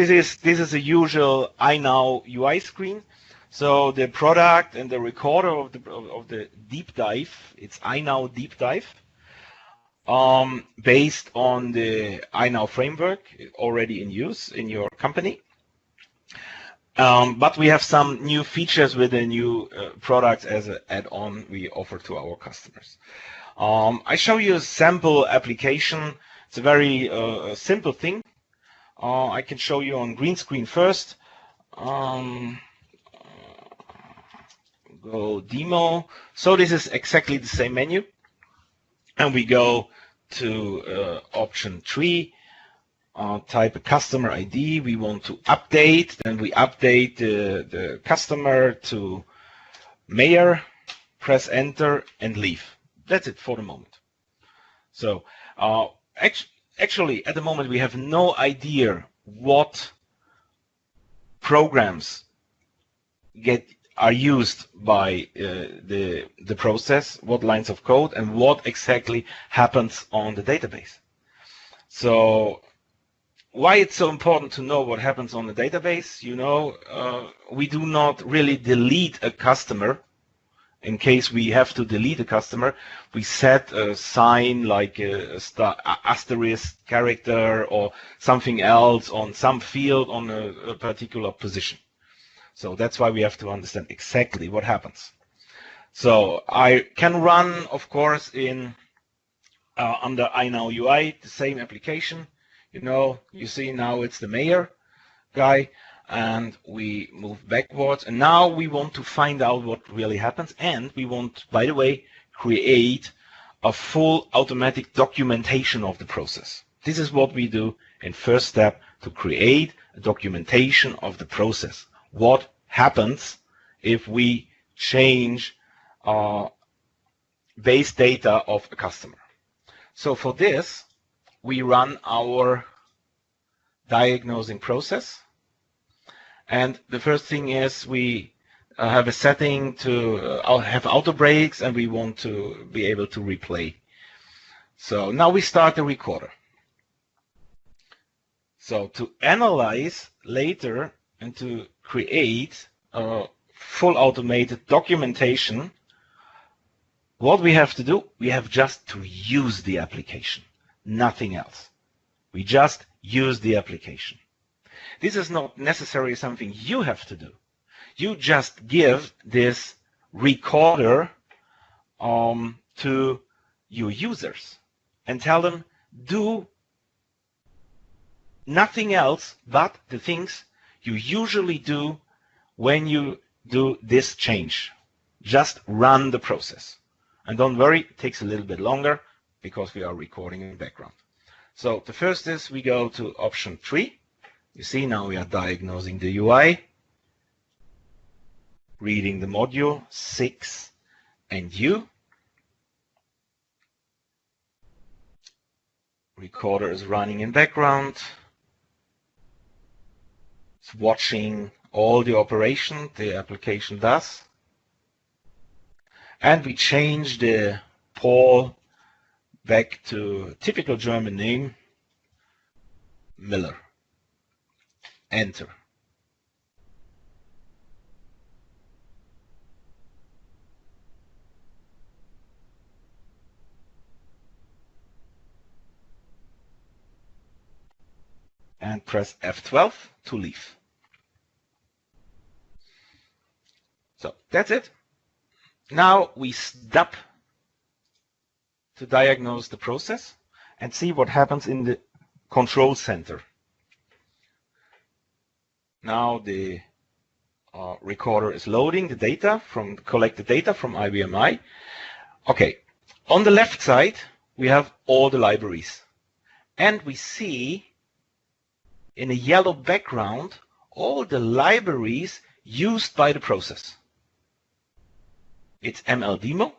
this is a usual iNow UI screen. So the product and the recorder of the DeepDive, it's iNow DeepDive, based on the iNow framework already in use in your company. But we have some new features with the new products as an add-on we offer to our customers. I show you a sample application. It's a very simple thing. I can show you on green screen first. Go demo. So this is exactly the same menu. And we go to option 3. Type a customer ID. We want to update. Then we update the customer to Mayor. Press enter and leave. That's it for the moment. So actually, at the moment, we have no idea what programs are used by the process, what lines of code, and what exactly happens on the database. So why it's so important to know what happens on the database? You know, we do not really delete a customer. In case we have to delete a customer, we set a sign like a asterisk character or something else on some field on a particular position. So that's why we have to understand exactly what happens. So I can run, of course, in under iNow UI, the same application. You know, you see now it's the Mayor guy. And we move backwards, and now we want to find out what really happens, and we want, by the way, create a full automatic documentation of the process. This is what we do in first step, to create a documentation of the process. What happens if we change base data of a customer? So for this, we run our diagnosing process. And the first thing is we have a setting to have auto breaks, and we want to be able to replay. So now we start the recorder. So to analyze later and to create a full automated documentation, what we have to do, we have just to use the application, nothing else. We just use the application. This is not necessarily something you have to do. You just give this recorder to your users and tell them, do nothing else but the things you usually do when you do this change. Just run the process. And don't worry, it takes a little bit longer because we are recording in the background. So the first is we go to option 3. You see, now we are diagnosing the UI, reading the module 6 and U. Recorder is running in background. It's watching all the operation the application does. And we change the Paul back to typical German name, Miller. Enter. And press F12 to leave. So that's it. Now we stop to diagnose the process and see what happens in the control center. Now the recorder is loading the data collected data from IBM. Okay, on the left side we have all the libraries, and we see in a yellow background all the libraries used by the process. It's MLDemo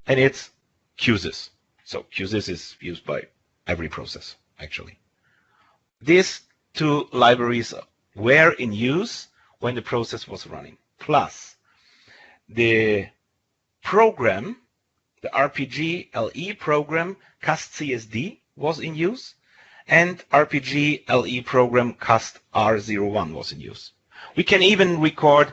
and it's QSys. So QSys is used by every process actually. These two libraries were in use when the process was running. Plus, the program, the RPG LE program, CastCSD, was in use, and RPG LE program cast R01 was in use. We can even record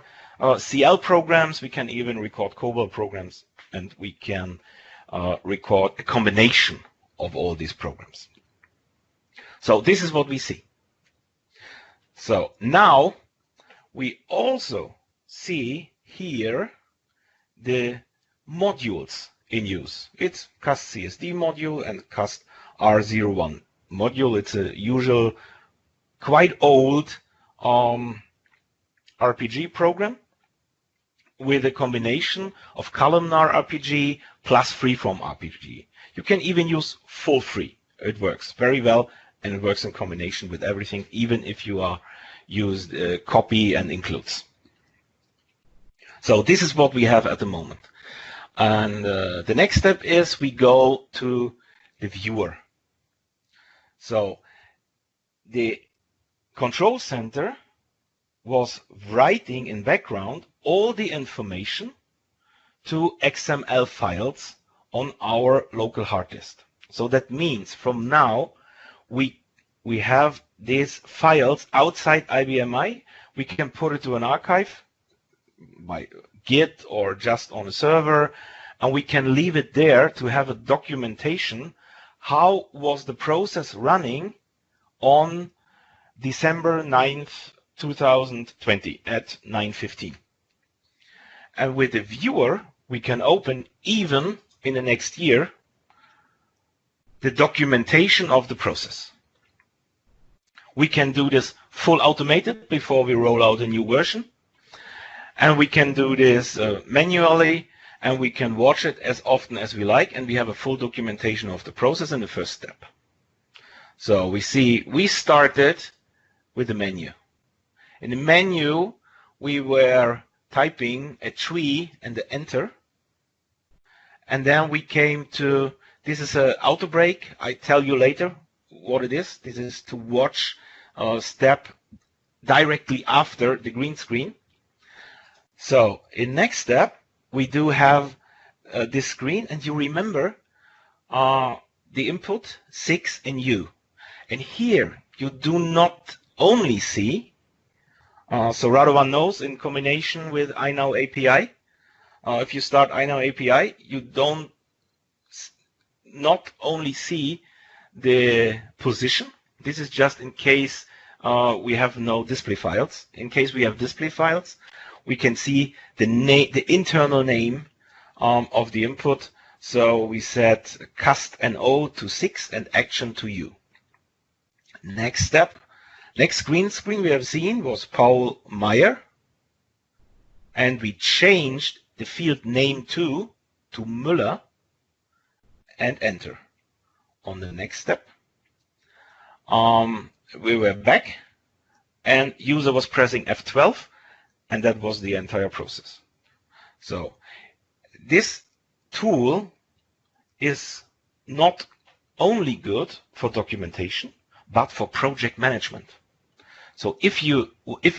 CL programs, we can even record COBOL programs, and we can record a combination of all these programs. So this is what we see. So now we also see here the modules in use. It's cast CSD module and cast R01 module. It's a usual, quite old RPG program with a combination of columnar RPG plus freeform RPG. You can even use full free. It works very well, and it works in combination with everything, even if you are used copy and includes. So this is what we have at the moment. And the next step is we go to the viewer. So the control center was writing in background all the information to XML files on our local hard disk. So that means from now we have these files outside IBM i. We can put it to an archive by Git or just on a server, and we can leave it there to have a documentation. How was the process running on December 9th, 2020 at 9:15? And with the viewer, we can open even in the next year the documentation of the process. We can do this full automated before we roll out a new version. And we can do this manually, and we can watch it as often as we like, and we have a full documentation of the process in the first step. So we see we started with the menu. In the menu, we were typing a tree and the enter. And then we came to, this is an auto break. I tell you later what it is. This is to watch a step directly after the green screen. So in next step, we do have this screen, and you remember the input 6 in U. And here you do not only see, so Radovan knows in combination with iNow API, if you start iNow API, you not only see the position. This is just in case we have no display files. In case we have display files, we can see the internal name of the input. So we set cast NO to 6 and action to U. Next step, next green screen we have seen was Paul Meyer, and we changed the field name to Müller and enter. On the next step, we were back, and user was pressing F12. And that was the entire process. So this tool is not only good for documentation, but for project management. So if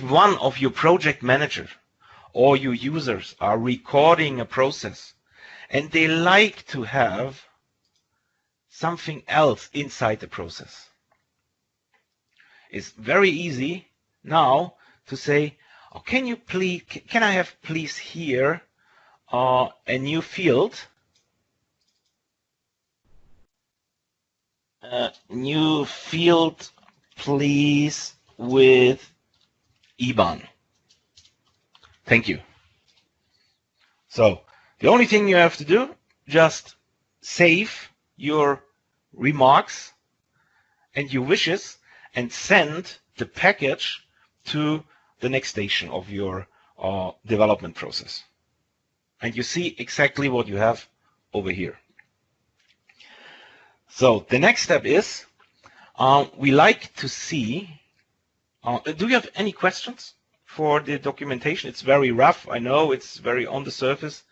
one of your project managers or your users are recording a process and they like to have something else inside the process, it's very easy now to say, oh, can I have please here a new field, please with IBAN. Thank you. So the only thing you have to do, just save your remarks and your wishes and send the package to the next station of your development process. And you see exactly what you have over here. So the next step is, we like to see, do you have any questions for the documentation? It's very rough, I know, it's very on the surface,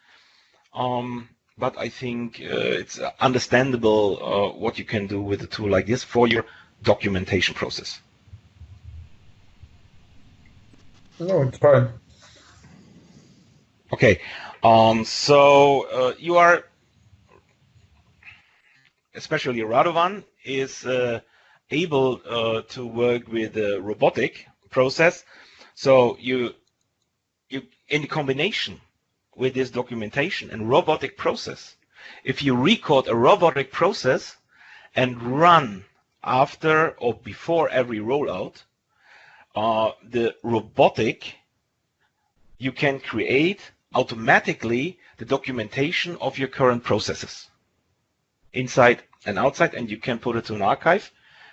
but I think it's understandable what you can do with a tool like this for your documentation process. No, it's fine. Okay, so you are, especially Radovan, is able to work with a robotic process. So you in combination with this documentation and robotic process, if you record a robotic process and run after or before every rollout, the robotic, you can create automatically the documentation of your current processes inside and outside, and you can put it to an archive.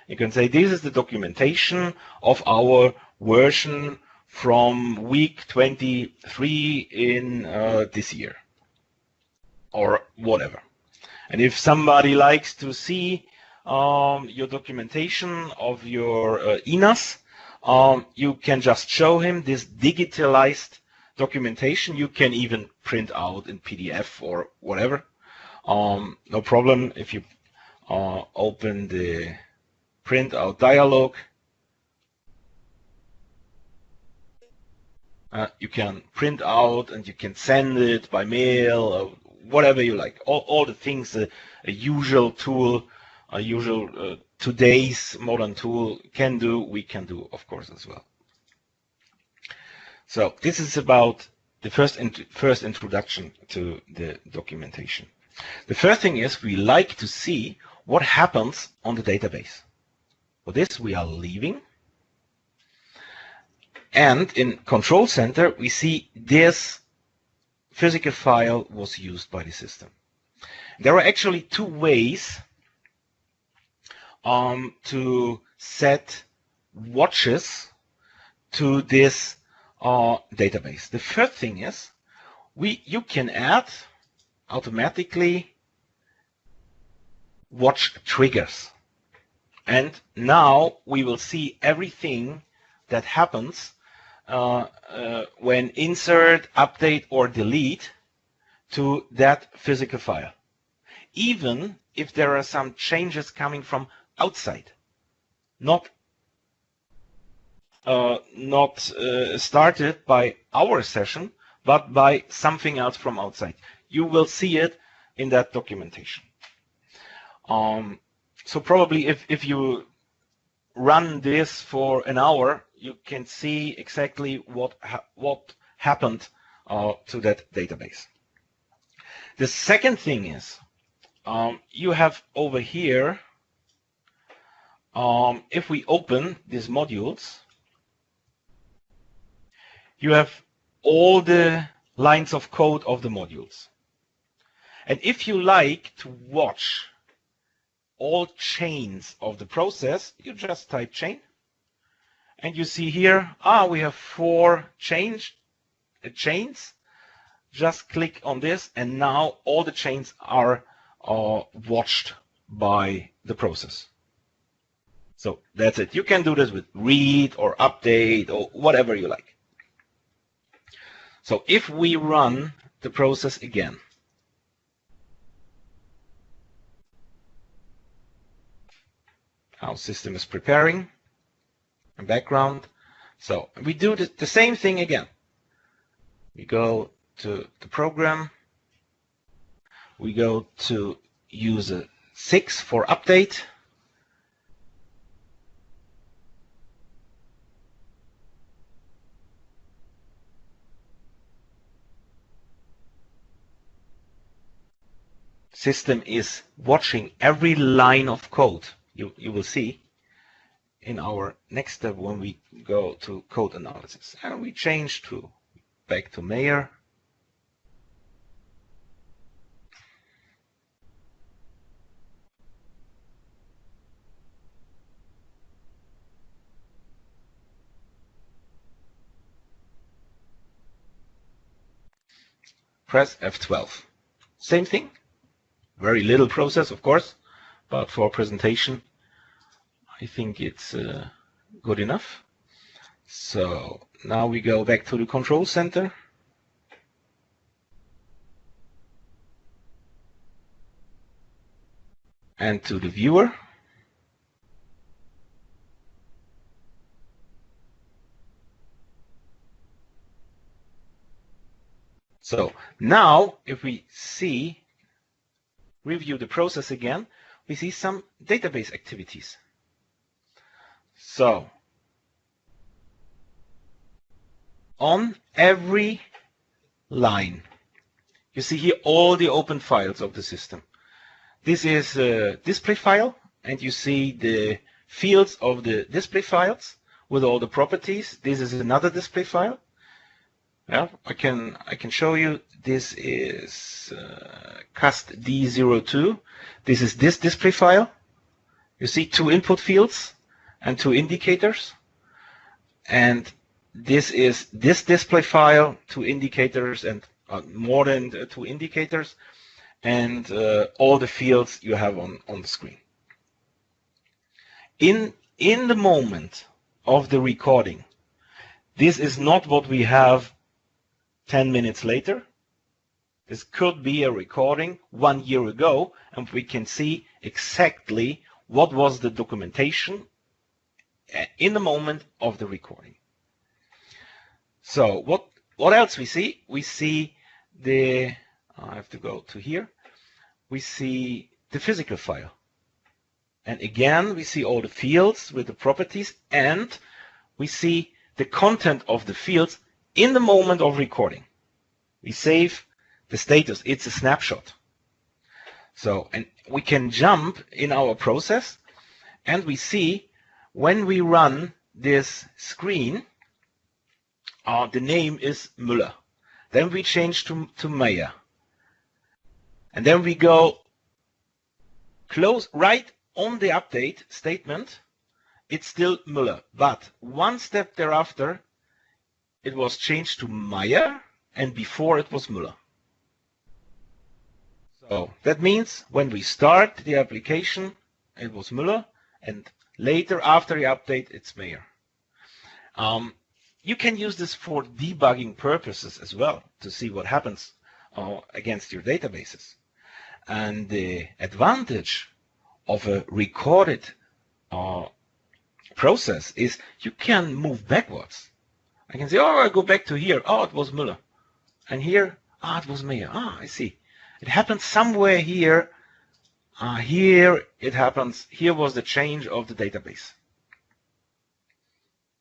You can say this is the documentation of our version from week 23 in this year or whatever. And if somebody likes to see your documentation of your INAS, you can just show him this digitalized documentation. You can even print out in PDF or whatever. No problem. If you open the printout dialog, you can print out and you can send it by mail or whatever you like. All the things a usual tool, a usual today's modern tool can do, we can do, of course, as well. So this is about the first introduction to the documentation. The first thing is we like to see what happens on the database. For this, we are leaving. And in Control Center, we see this physical file was used by the system. There are actually two ways to set watches to this database. The first thing is you can add automatically watch triggers. And now we will see everything that happens when insert, update, or delete to that physical file. Even if there are some changes coming from outside, not started by our session, but by something else from outside. You will see it in that documentation. So probably if you run this for an hour, you can see exactly what happened to that database. The second thing is you have over here, if we open these modules, you have all the lines of code of the modules. And if you like to watch all chains of the process, you just type chain. And you see here, we have 4 chains. Just click on this, and now all the chains are watched by the process. So that's it. You can do this with read or update or whatever you like. So if we run the process again, our system is preparing in background. So we do the same thing again. We go to the program. We go to user 6 for update. System is watching every line of code. You will see in our next step when we go to code analysis. And we change back to Mayor. Press F12. Same thing. Very little process, of course, but for presentation, I think it's good enough. So now we go back to the control center. And to the viewer. So now if we review the process again, we see some database activities. So on every line, you see here all the open files of the system. This is a display file, and you see the fields of the display files with all the properties. This is another display file. Yeah, I can show you. This is cast D02. This is this display file. You see 2 input fields and 2 indicators. And this is this display file, 2 indicators and more than 2 indicators, and all the fields you have on the screen. In the moment of the recording, this is not what we have 10 minutes later. This could be a recording 1 year ago, and we can see exactly what was the documentation in the moment of the recording. So what else we see? We see the, I have to go to here, we see the physical file. And again, we see all the fields with the properties, and we see the content of the fields in the moment of recording. We save the status. It's a snapshot. So, and we can jump in our process, and we see when we run this screen, the name is Müller. Then we change to Meyer. And then we go close right on the update statement. It's still Müller, but one step thereafter, it was changed to Meyer, and before it was Müller. So that means when we start the application, it was Müller, and later after the update, it's Meyer. You can use this for debugging purposes as well, to see what happens against your databases. And the advantage of a recorded process is you can move backwards. I can say, oh, I go back to here. Oh, it was Müller. And here, it was Meyer. I see. It happened somewhere here. Here it happens. Here was the change of the database.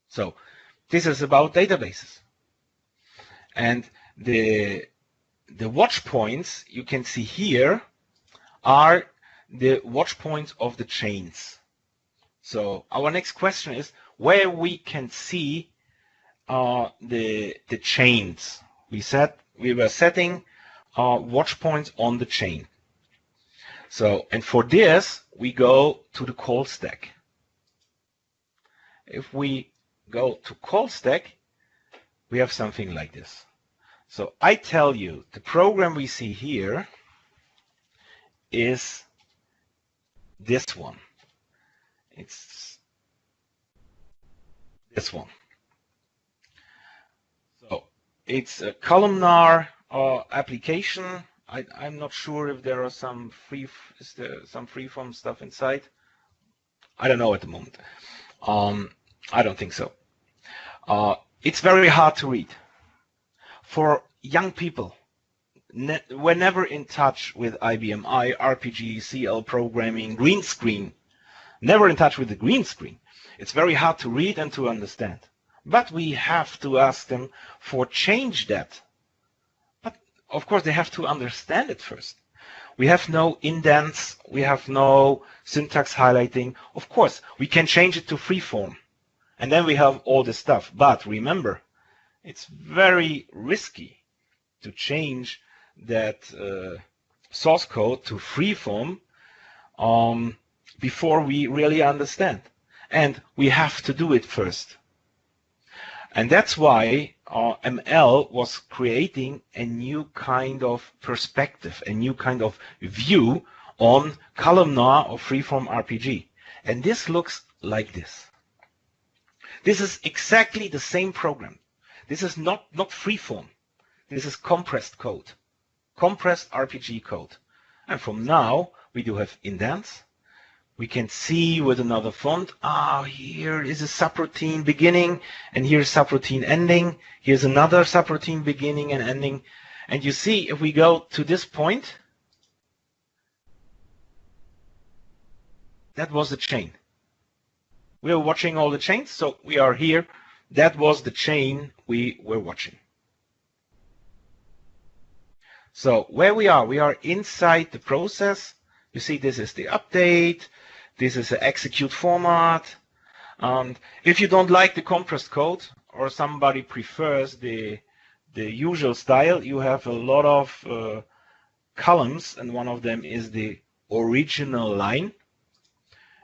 So this is about databases. And the watch points you can see here are the watch points of the chains. So our next question is where we can see the chains. We were setting watch points on the chain. So, and for this we go to the call stack. If we go to call stack, we have something like this. So I tell you, the program we see here is this one. It's this one. So it's a columnar application. I'm not sure if there are some freeform stuff inside. I don't know at the moment. I don't think so. It's very hard to read. For young people, we're never in touch with IBM I, RPG, CL programming, green screen. Never in touch with the green screen. It's very hard to read and to understand. But we have to ask them for change that. But of course they have to understand it first. We have no indents, we have no syntax highlighting. Of course, we can change it to freeform. And then we have all this stuff. But remember, it's very risky to change that source code to freeform before we really understand. And we have to do it first. And that's why ML was creating a new kind of perspective, a new kind of view on columnar or freeform RPG. And this looks like this. This is exactly the same program. This is not freeform. This is compressed code, compressed RPG code. And from now, we do have indents. We can see with another font, here is a subroutine beginning, and here's subroutine ending. Here's another subroutine beginning and ending. And you see, if we go to this point, that was the chain. We are watching all the chains, so we are here. That was the chain we were watching. So where we are inside the process. You see, this is the update. This is the execute format. And if you don't like the compressed code, or somebody prefers the usual style, you have a lot of columns, and one of them is the original line.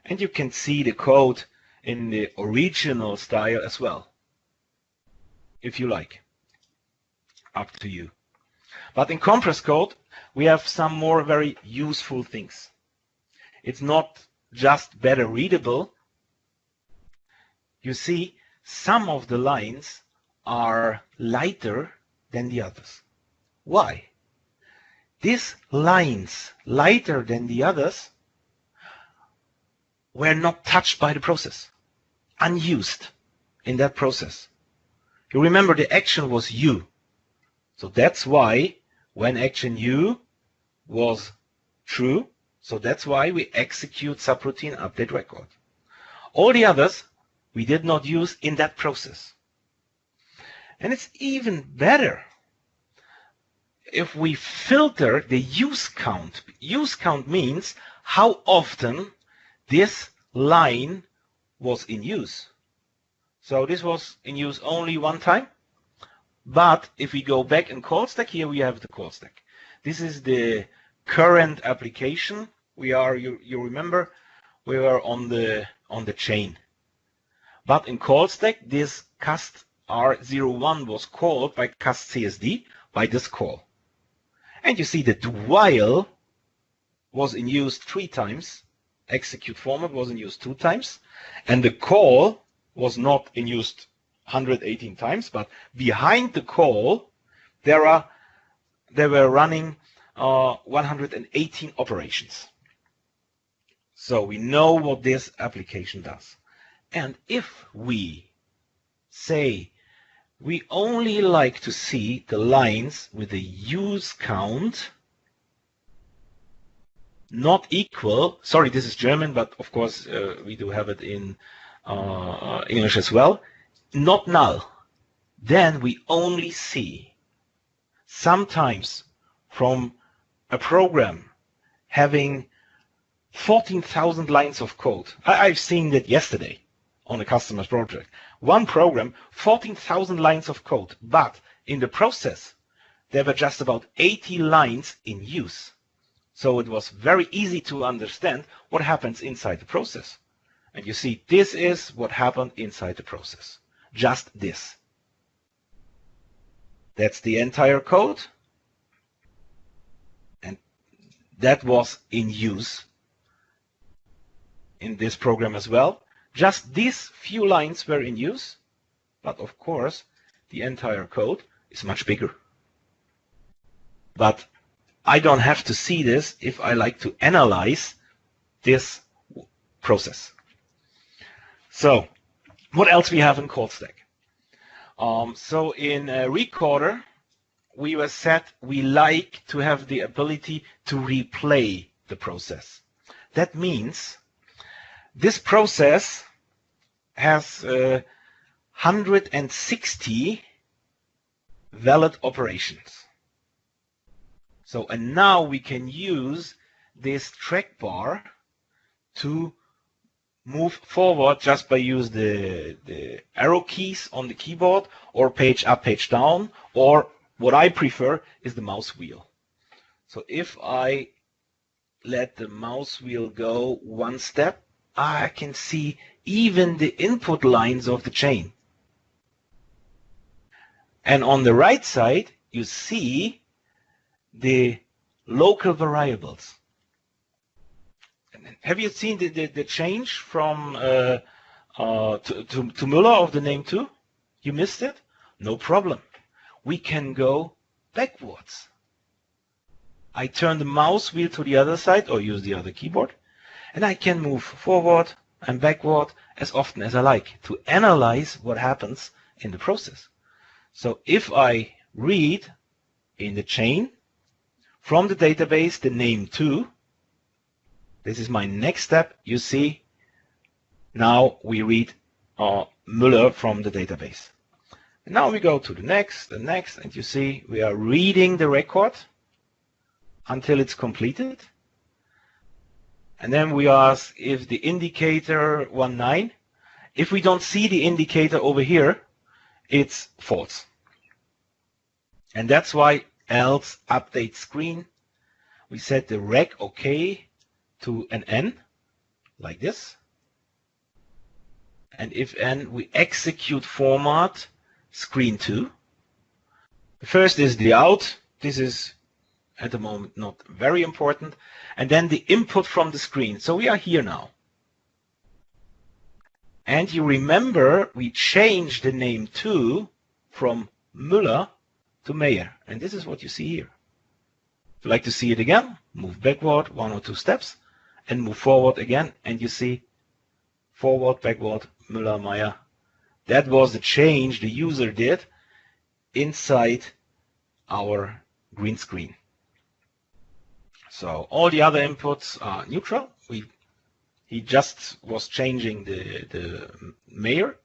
And you can see the code in the original style as well, if you like. Up to you. But in compressed code, we have some more very useful things. It's not just better readable. You see, some of the lines are lighter than the others. Why? These lines, lighter than the others, were not touched by the process, unused in that process. You remember the action was U. So that's why when action U was true, so that's why we execute subroutine update record. All the others we did not use in that process. And it's even better if we filter the use count. Use count means how often this line was in use. So this was in use only one time. But if we go back in call stack, here we have the call stack. This is the current application. We are, you remember, we were on the chain. But in call stack, this cast R01 was called by cast CSD by this call. And you see that while was in use 3 times, execute format was in use 2 times, and the call was not in use 118 times, but behind the call, they were running 118 operations. So we know what this application does. And if we say we only like to see the lines with the use count not equal, sorry, this is German, but of course we do have it in English as well, not null, then we only see sometimes from a program having 14,000 lines of code. I've seen that yesterday on a customer's project. One program, 14,000 lines of code, but in the process, there were just about 80 lines in use. So it was very easy to understand what happens inside the process. And you see, this is what happened inside the process. Just this. That's the entire code. And that was in use in this program as well. Just these few lines were in use. But of course, the entire code is much bigger. But I don't have to see this if I like to analyze this process. So, what else we have in call stack? So in Recorder, we were set, we like to have the ability to replay the process. That means this process has 160 valid operations. So, and now we can use this track bar to move forward just by using the arrow keys on the keyboard, or page up, page down, or what I prefer is the mouse wheel. So if I let the mouse wheel go one step, I can see even the input lines of the chain. And on the right side, you see the local variables. Have you seen the change from to Müller of the name 2? You missed it? No problem. We can go backwards. I turn the mouse wheel to the other side or use the other keyboard, and I can move forward and backward as often as I like to analyze what happens in the process. So if I read in the chain from the database the name 2, this is my next step. You see Now we read Müller from the database. And now we go to the next, and you see we are reading the record until it's completed. And then we ask if the indicator 19, if we don't see the indicator over here, it's false. And that's why else update screen. We set the rec OK to an N, like this. And if N, we execute format screen 2. The first is the out. This is at the moment not very important. And then the input from the screen. So we are here now. And you remember we changed the name to from Müller to Meyer. And this is what you see here. If you like to see it again, move backward 1 or 2 steps and move forward again. And you see forward, backward, Müller, Meyer. That was the change the user did inside our green screen. So all the other inputs are neutral. He just was changing the Meyer.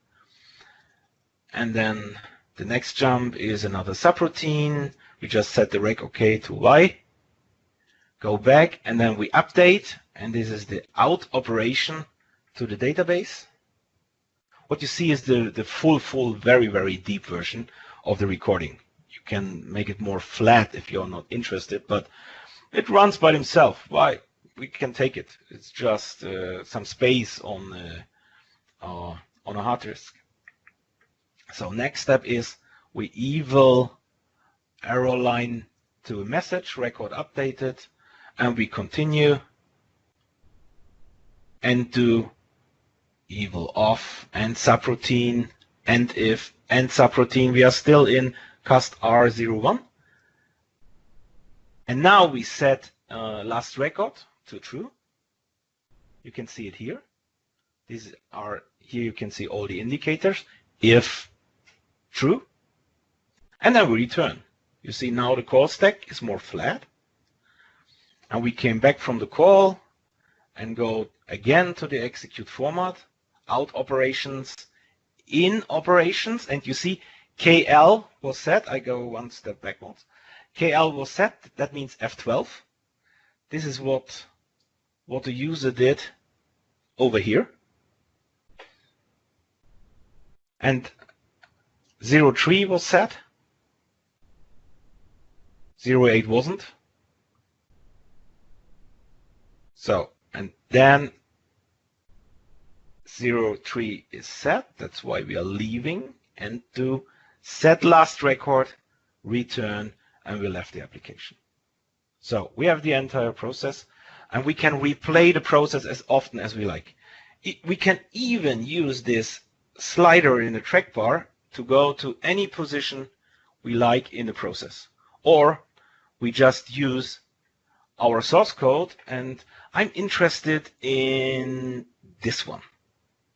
And then the next jump is another subroutine. We just set the rec OK to Y. Go back, and then we update. And this is the out operation to the database. What you see is the full, very, very deep version of the recording. You can make it more flat if you're not interested, but it runs by itself. Why? We can take it. It's just some space on a hard disk. So next step is we eval arrow line to a message, record updated, and we continue and do eval off and subroutine and if and subroutine. We are still in cast R01. And now we set last record to true. You can see it here. These are here. You can see all the indicators. If true, and then we return. You see now the call stack is more flat. And we came back from the call and go again to the execute format, out operations, in operations, and you see KL was set. I go one step backwards. KL was set. That means F12. This is what the user did over here. And 03 was set. 08 wasn't. So, and then 03 is set. That's why we are leaving and do set last record, return, and we left the application. So we have the entire process, and we can replay the process as often as we like. We can even use this slider in the trackbar to go to any position we like in the process. Or we just use our source code, and I'm interested in this one.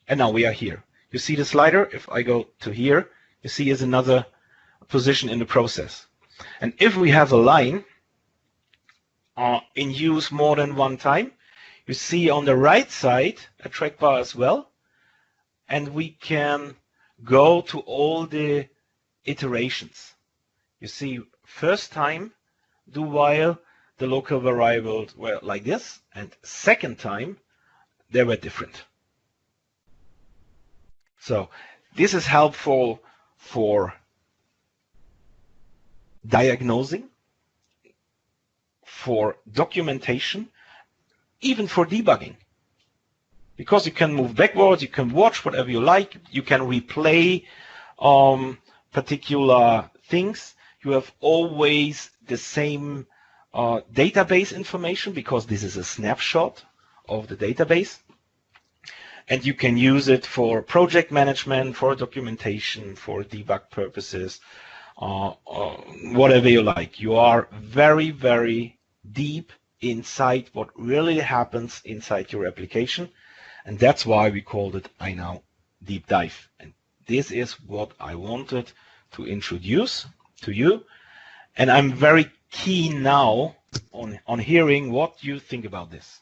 And now we are here. You see the slider? If I go to here, you see is another position in the process. And if we have a line in use more than one time, you see on the right side a trackbar as well. And we can go to all the iterations. You see, first time, do while, the local variables were like this, and second time, they were different. So this is helpful for diagnosing, for documentation, even for debugging. Because you can move backwards, you can watch whatever you like, you can replay particular things. You have always the same database information because this is a snapshot of the database. And you can use it for project management, for documentation, for debug purposes, whatever you like. You are very, very deep inside what really happens inside your application. And that's why we called it iNow Deep Dive. And this is what I wanted to introduce to you. And I'm very keen now on hearing what you think about this.